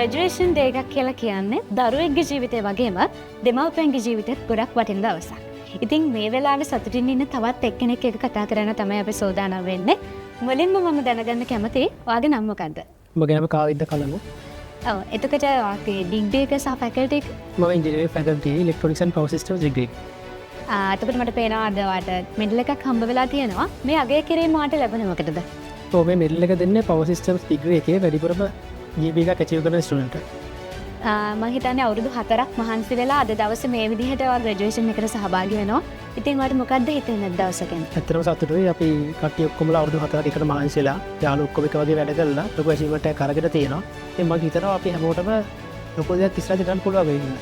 ග්‍රැජුවේෂන් day එකක් කියලා කියන්නේ දරුවෙක්ගේ ජීවිතය වගේම දෙමව්පියන්ගේ ජීවිතේත් ගොඩක් වටින දවසක්. ඉතින් මේ වෙලාවේ සතුටින් ඉන්න තවත් එක්කෙනෙක් එක්ක කතා කරන්න තමයි අපි සෝදානම් වෙන්නේ. මුලින්ම මම දැනගන්න කැමතියි ඔයාගේ නම මොකද්ද? මගේ නම කාවිද්ද කලමු. ඔව් එතකොට ඔයාගේ ඩිග්‍රී එක සහ ෆැකල්ටි එක? මම engineering faculty electronics and power systems degree. එතකොට මට පේනවා අද ඔයාට මෙඩල් එකක් හම්බ වෙලා තියෙනවා. මේ අගය කිරීම ඔයාට ලැබෙන මොකටද? ඔව් මේ මෙඩල් එක දෙන්නේ පවර් සිස්ටම්ස් ඩිග්‍රී එකේ වැඩිපුරම GB එකක් ඇචීව් කරන ස්ටුඩන්ට්ට. මම හිතන්නේ අවුරුදු 4ක් මහන්සි වෙලා අද දවසේ මේ විදිහට ඔයා ග්‍රැජුවේෂන් එකට සහභාගී වෙනවා. ඉතින් ඔයාට මොකද්ද හිතෙන්නේ දවස ගැන? ඇත්තටම සතුටුයි. අපි කට්ටිය ඔක්කොමලා අවුරුදු 4ක් එකට මහන්සි වෙලා යාළුවෝ ඔක්කොම එක වගේ වැඩ කරලා ලොකු ඇචීව්මන්ට් එකක් අරගෙන තියෙනවා. ඉතින් මම හිතනවා අපි හැමෝටම ලොකු දෙයක් ඉස්සරහට යන්න පුළුවන් වෙයි කියලා.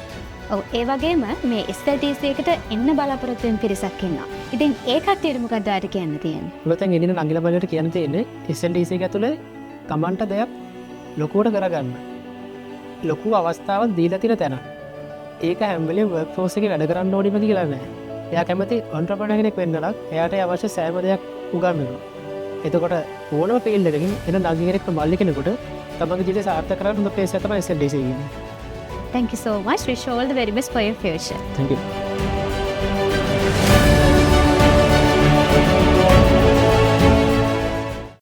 ඔව් ඒ වගේම මේ SLTC එකට එන්න බලාපොරොත්තු වෙන පිරිසක් ඉන්නවා. ඉතින් ඒ කට්ටියට මොකක්ද ඔයාට කියන්න තියෙන්නේ? ඔබතෙන් එදින නංගිලා බලයට කියන්න තියෙන්නේ SLTC එක ඇතුලේ Tamanට දෙයක් ලොකුවට කරගන්න. ලොකු අවස්ථාවක් දීලා තියෙන තැන. ඒක හැම වෙලේම වර්ක් ෆෝස් එකේ වැඩ කරන්න ඕනිම කියලා නෑ. එයා කැමති එන්ටර්ප්‍රෙනර් කෙනෙක් වෙන්න නම් එයාට අවශ්‍ය සෑම දෙයක් උගන්වනවා. එතකොට ඕනම ෆීල්ඩ් එකකින් එන නංගි කෙනෙක් මල්ලි කෙනෙකුට තමන්ගේ ජීවිතය සාර්ථක කරගන්න හොඳ ප්ලේස් එක තමයි SLTC කියන්නේ. Thank you so much. Wish you all the very best for your future. Thank you.